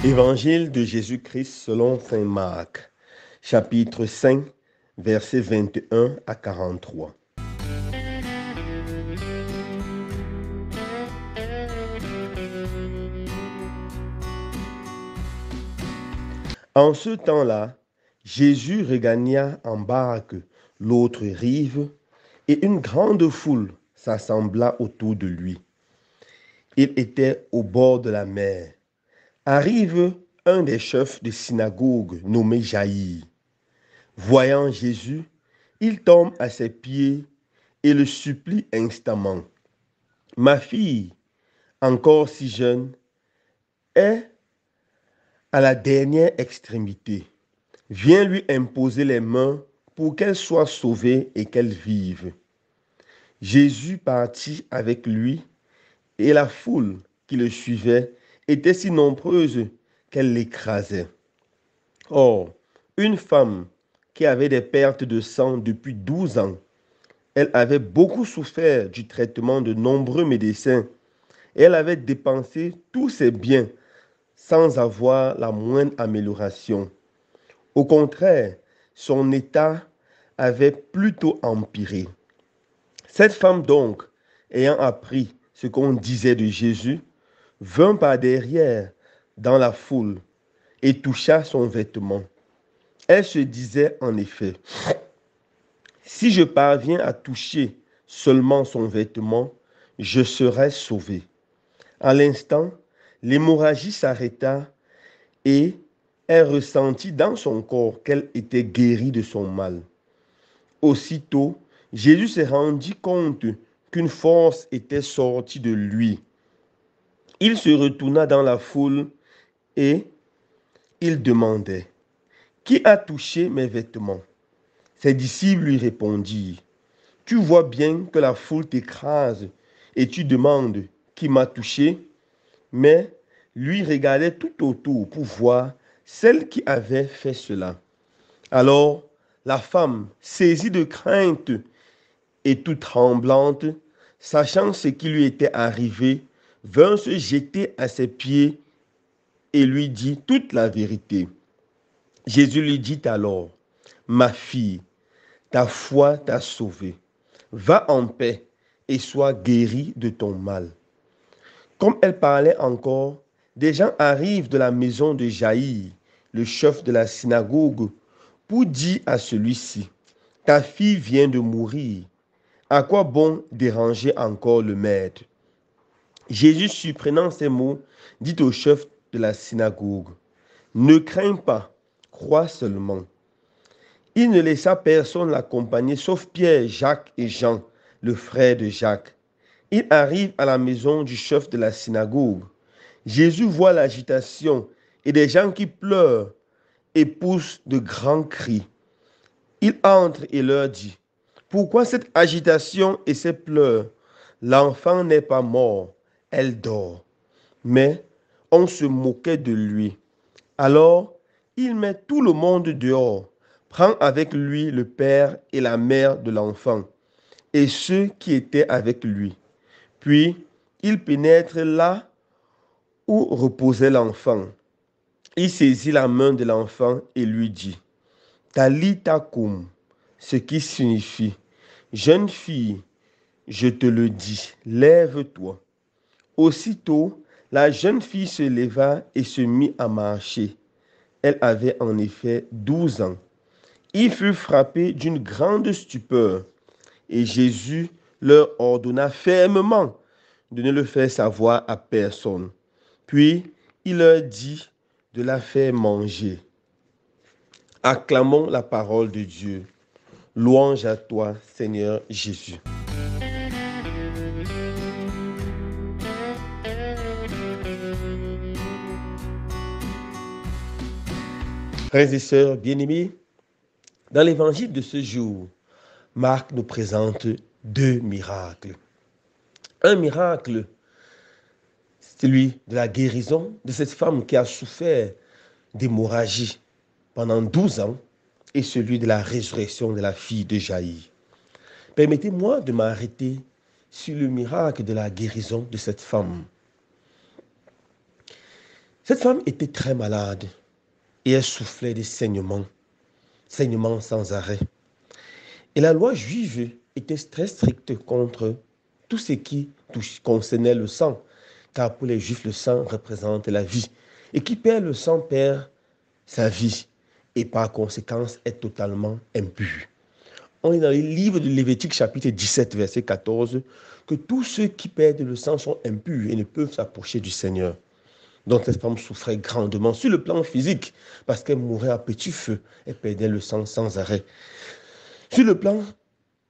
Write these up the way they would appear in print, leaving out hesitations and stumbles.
Évangile de Jésus-Christ selon saint Marc, chapitre 5, versets 21 à 43. En ce temps-là, Jésus regagna en barque l'autre rive et une grande foule s'assembla autour de lui. Il était au bord de la mer. Arrive un des chefs de synagogue nommé Jaïr. Voyant Jésus, il tombe à ses pieds et le supplie instamment. Ma fille, encore si jeune, est à la dernière extrémité. Viens lui imposer les mains pour qu'elle soit sauvée et qu'elle vive. Jésus partit avec lui et la foule qui le suivait était si nombreuse qu'elle l'écrasait. Or, une femme qui avait des pertes de sang depuis 12 ans, elle avait beaucoup souffert du traitement de nombreux médecins et elle avait dépensé tous ses biens sans avoir la moindre amélioration. Au contraire, son état avait plutôt empiré. Cette femme donc, ayant appris ce qu'on disait de Jésus, vint par derrière dans la foule et toucha son vêtement. Elle se disait en effet, si je parviens à toucher seulement son vêtement, je serai sauvée. À l'instant, l'hémorragie s'arrêta et elle ressentit dans son corps qu'elle était guérie de son mal. Aussitôt, Jésus se rendit compte qu'une force était sortie de lui. Il se retourna dans la foule et il demandait, qui a touché mes vêtements? Ses disciples lui répondirent, tu vois bien que la foule t'écrase et tu demandes, qui m'a touché? Mais lui regardait tout autour pour voir celle qui avait fait cela. Alors la femme, saisie de crainte et toute tremblante, sachant ce qui lui était arrivé, vint se jeter à ses pieds et lui dit toute la vérité. Jésus lui dit alors, ma fille, ta foi t'a sauvée. Va en paix et sois guérie de ton mal. Comme elle parlait encore, des gens arrivent de la maison de Jaïr, le chef de la synagogue, pour dire à celui-ci, ta fille vient de mourir. À quoi bon déranger encore le maître? Jésus, supprenant ces mots, dit au chef de la synagogue, ne crains pas, crois seulement. Il ne laissa personne l'accompagner, sauf Pierre, Jacques et Jean, le frère de Jacques. Il arrive à la maison du chef de la synagogue. Jésus voit l'agitation et des gens qui pleurent et poussent de grands cris. Il entre et leur dit, pourquoi cette agitation et ces pleurs? L'enfant n'est pas mort, elle dort. Mais on se moquait de lui. Alors, il met tout le monde dehors, prend avec lui le père et la mère de l'enfant et ceux qui étaient avec lui. Puis, il pénètre là où reposait l'enfant. Il saisit la main de l'enfant et lui dit, Talita koum, ce qui signifie, jeune fille, je te le dis, lève-toi. Aussitôt, la jeune fille se leva et se mit à marcher. Elle avait en effet 12 ans. Il fut frappé d'une grande stupeur et Jésus leur ordonna fermement de ne le faire savoir à personne. Puis il leur dit de la faire manger. Acclamons la parole de Dieu. Louange à toi, Seigneur Jésus. Frères et sœurs bien-aimés, dans l'évangile de ce jour, Marc nous présente 2 miracles. Un miracle, celui de la guérison de cette femme qui a souffert d'hémorragie pendant 12 ans, et celui de la résurrection de la fille de Jaïr. Permettez-moi de m'arrêter sur le miracle de la guérison de cette femme. Cette femme était très malade et elle souffrait de saignements sans arrêt. Et la loi juive était très stricte contre tout ce qui concernait le sang, car pour les Juifs, le sang représente la vie. Et qui perd le sang perd sa vie et par conséquence est totalement impur. On est dans le livre de Lévitique chapitre 17 verset 14 que tous ceux qui perdent le sang sont impurs et ne peuvent s'approcher du Seigneur. Donc cette femme souffrait grandement sur le plan physique parce qu'elle mourait à petit feu, elle perdait le sang sans arrêt. Sur le plan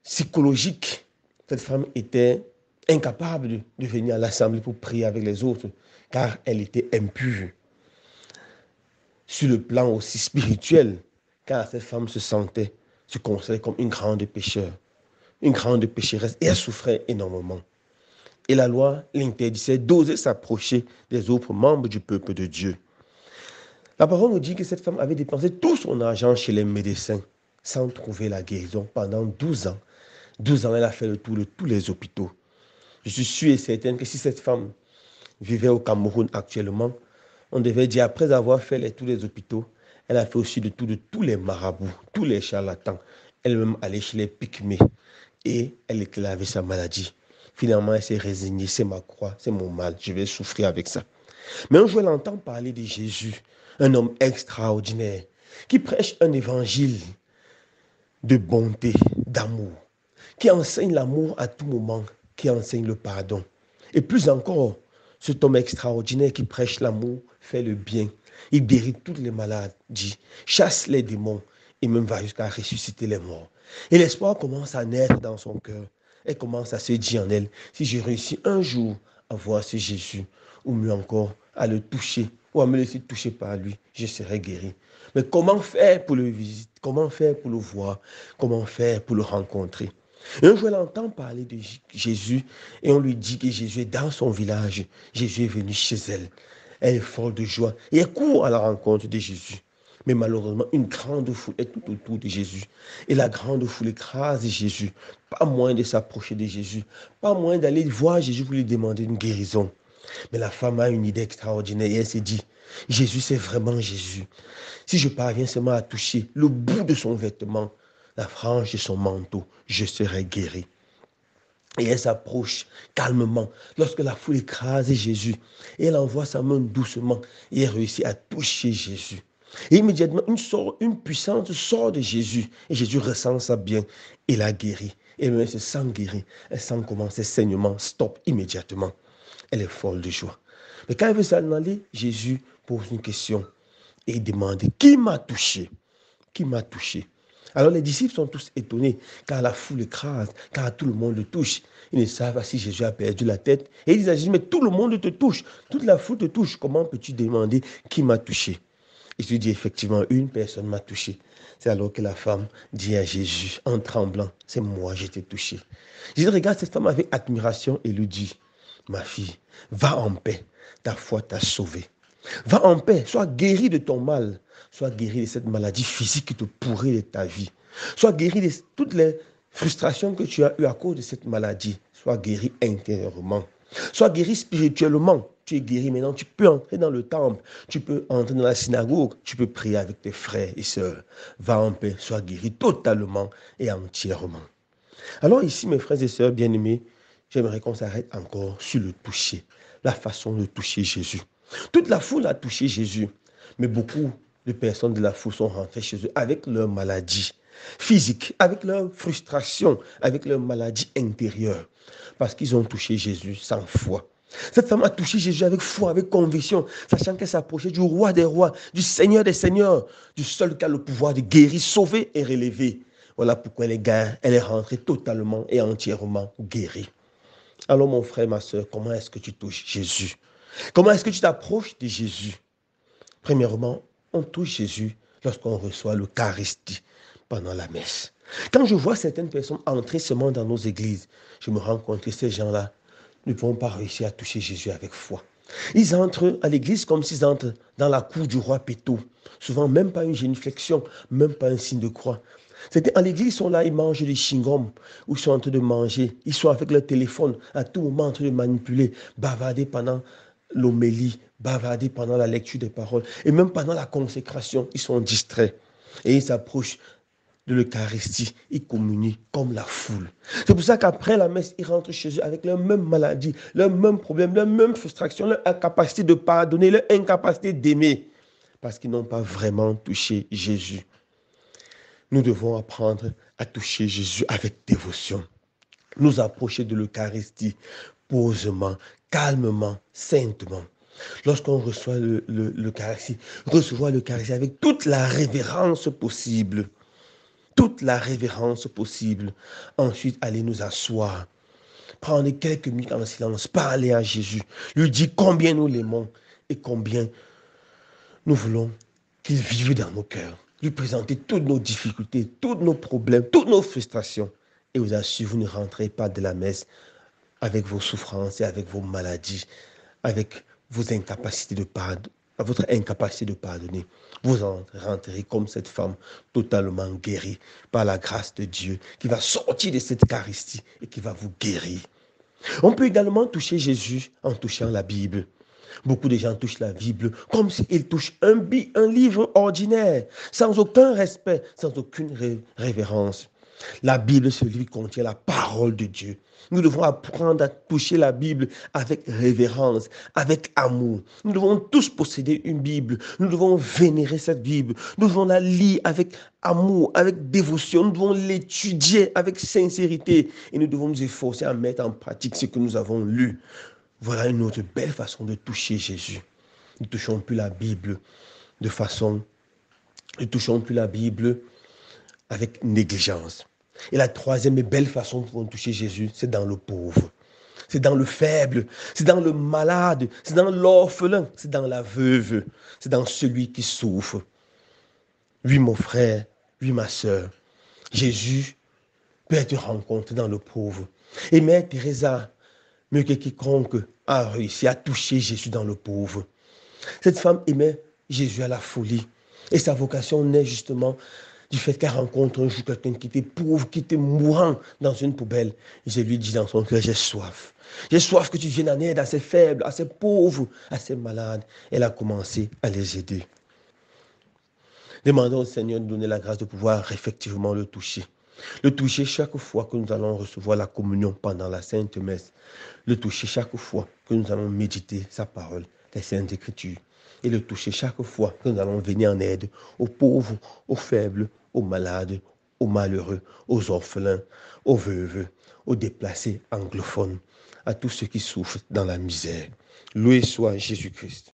psychologique, cette femme était incapable de venir à l'assemblée pour prier avec les autres car elle était impure. Sur le plan aussi spirituel, car cette femme se considérait comme une grande pécheresse, et elle souffrait énormément. Et la loi l'interdisait d'oser s'approcher des autres membres du peuple de Dieu. La parole nous dit que cette femme avait dépensé tout son argent chez les médecins sans trouver la guérison pendant 12 ans. 12 ans, elle a fait le tour de tous les hôpitaux. Je suis sûr et certain que si cette femme vivait au Cameroun actuellement, on devait dire, après avoir fait tous les hôpitaux, elle a fait aussi le tour de tous les marabouts, tous les charlatans. Elle est même allée chez les pygmées et elle déclarait sa maladie. Finalement, elle s'est résignée, c'est ma croix, c'est mon mal, je vais souffrir avec ça. Mais un jour, elle entend parler de Jésus, un homme extraordinaire, qui prêche un évangile de bonté, d'amour, qui enseigne l'amour à tout moment, qui enseigne le pardon. Et plus encore, cet homme extraordinaire qui prêche l'amour fait le bien. Il guérit toutes les maladies, chasse les démons et même va jusqu'à ressusciter les morts. Et l'espoir commence à naître dans son cœur. Elle commence à se dire en elle, si je réussis un jour à voir ce Jésus, ou mieux encore, à le toucher, ou à me laisser toucher par lui, je serai guéri. Mais comment faire pour le visiter? Comment faire pour le voir? Comment faire pour le rencontrer? Et un jour, elle entend parler de Jésus et on lui dit que Jésus est dans son village. Jésus est venu chez elle. Elle est folle de joie et elle court à la rencontre de Jésus. Mais malheureusement, une grande foule est tout autour de Jésus. Et la grande foule écrase Jésus. Pas moyen de s'approcher de Jésus. Pas moyen d'aller voir Jésus pour lui demander une guérison. Mais la femme a une idée extraordinaire et elle s'est dit, Jésus, c'est vraiment Jésus. Si je parviens seulement à toucher le bout de son vêtement, la frange de son manteau, je serai guéri. Et elle s'approche calmement lorsque la foule écrase Jésus. Et elle envoie sa main doucement et elle réussit à toucher Jésus. Et immédiatement, une puissance sort de Jésus. Et Jésus ressent ça bien et la guérit. Et elle se sent guérie. Elle sent comment ses saignements stoppent immédiatement. Elle est folle de joie. Mais quand elle veut s'en aller, Jésus pose une question. Et il demande, qui m'a touché? Qui m'a touché? Alors les disciples sont tous étonnés, car la foule écrase, car tout le monde le touche. Ils ne savent pas si Jésus a perdu la tête. Et ils disent à Jésus, mais tout le monde te touche, toute la foule te touche. Comment peux-tu demander qui m'a touché? Et Jésus dit, effectivement, une personne m'a touché. C'est alors que la femme dit à Jésus, en tremblant, c'est moi, je t'ai touché. Jésus regarde cette femme avec admiration et lui dit, ma fille, va en paix, ta foi t'a sauvée. Va en paix, sois guéri de ton mal. Sois guéri de cette maladie physique qui te pourrit de ta vie. Sois guéri de toutes les frustrations que tu as eues à cause de cette maladie. Sois guéri intérieurement. Sois guéri spirituellement. Tu es guéri maintenant. Tu peux entrer dans le temple. Tu peux entrer dans la synagogue. Tu peux prier avec tes frères et sœurs. Va en paix. Sois guéri totalement et entièrement. Alors ici, mes frères et sœurs bien-aimés, j'aimerais qu'on s'arrête encore sur le toucher. La façon de toucher Jésus. Toute la foule a touché Jésus. Mais beaucoup de personnes de la foule sont rentrées chez eux avec leur maladie physique, avec leur frustration, avec leur maladie intérieure. Parce qu'ils ont touché Jésus sans foi. Cette femme a touché Jésus avec foi, avec conviction, sachant qu'elle s'approchait du roi des rois, du Seigneur des seigneurs, du seul qui a le pouvoir de guérir, sauver et relever. Voilà pourquoi elle est rentrée totalement et entièrement guérie. Alors mon frère, ma soeur, comment est-ce que tu touches Jésus? Comment est-ce que tu t'approches de Jésus? Premièrement, on touche Jésus lorsqu'on reçoit l'Eucharistie pendant la messe. Quand je vois certaines personnes entrer seulement dans nos églises, je me rends compte que ces gens-là ne vont pas réussir à toucher Jésus avec foi. Ils entrent à l'église comme s'ils entrent dans la cour du roi Péto. Souvent, même pas une génuflexion, même pas un signe de croix. C'était à l'église, ils sont là, ils mangent des chewing-gums, ou ils sont en train de manger, ils sont avec leur téléphone, à tout moment en train de manipuler, bavarder pendant l'homélie, bavarder pendant la lecture des paroles, et même pendant la consécration, ils sont distraits. Et ils s'approchent de l'Eucharistie, ils communient comme la foule. C'est pour ça qu'après la messe, ils rentrent chez eux avec leur même maladie, leur même problème, leur même frustration, leur incapacité de pardonner, leur incapacité d'aimer, parce qu'ils n'ont pas vraiment touché Jésus. Nous devons apprendre à toucher Jésus avec dévotion, nous approcher de l'Eucharistie posément, calmement, saintement. Lorsqu'on reçoit l'Eucharistie, recevoir l'Eucharistie avec toute la révérence possible. Toute la révérence possible. Ensuite, aller nous asseoir. Prendre quelques minutes en silence, parler à Jésus, lui dire combien nous l'aimons et combien nous voulons qu'il vive dans nos cœurs. Lui présenter toutes nos difficultés, tous nos problèmes, toutes nos frustrations. Et vous assure, vous ne rentrez pas de la messe avec vos souffrances et avec vos maladies, avec vos incapacités de pardon, votre incapacité de pardonner. Vous en rentrez comme cette femme totalement guérie par la grâce de Dieu qui va sortir de cette Eucharistie et qui va vous guérir. On peut également toucher Jésus en touchant la Bible. Beaucoup de gens touchent la Bible comme s'ils touchent un livre ordinaire, sans aucun respect, sans aucune révérence. La Bible, ce livre contient la parole de Dieu. Nous devons apprendre à toucher la Bible avec révérence, avec amour. Nous devons tous posséder une Bible. Nous devons vénérer cette Bible. Nous devons la lire avec amour, avec dévotion. Nous devons l'étudier avec sincérité. Et nous devons nous efforcer à mettre en pratique ce que nous avons lu. Voilà une autre belle façon de toucher Jésus. Nous ne touchons plus la Bible de façon... Nous ne touchons plus la Bible avec négligence. Et la troisième et belle façon de toucher Jésus, c'est dans le pauvre, c'est dans le faible, c'est dans le malade, c'est dans l'orphelin, c'est dans la veuve, c'est dans celui qui souffre. Oui, mon frère, oui, ma soeur, Jésus peut être rencontré dans le pauvre. Et Mère Teresa, mieux que quiconque, a réussi à toucher Jésus dans le pauvre. Cette femme aimait Jésus à la folie. Et sa vocation naît justement du fait qu'elle rencontre un jour quelqu'un qui était pauvre, qui était mourant dans une poubelle. Et je lui dis dans son cœur, j'ai soif. J'ai soif que tu viennes en aide à ces faibles, à ces pauvres, à ces malades. Elle a commencé à les aider. Demandons au Seigneur de donner la grâce de pouvoir effectivement le toucher. Le toucher chaque fois que nous allons recevoir la communion pendant la Sainte Messe. Le toucher chaque fois que nous allons méditer sa parole, les Saintes Écritures. Et le toucher chaque fois que nous allons venir en aide aux pauvres, aux faibles, aux malades, aux malheureux, aux orphelins, aux veuves, aux déplacés anglophones, à tous ceux qui souffrent dans la misère. Loué soit Jésus-Christ.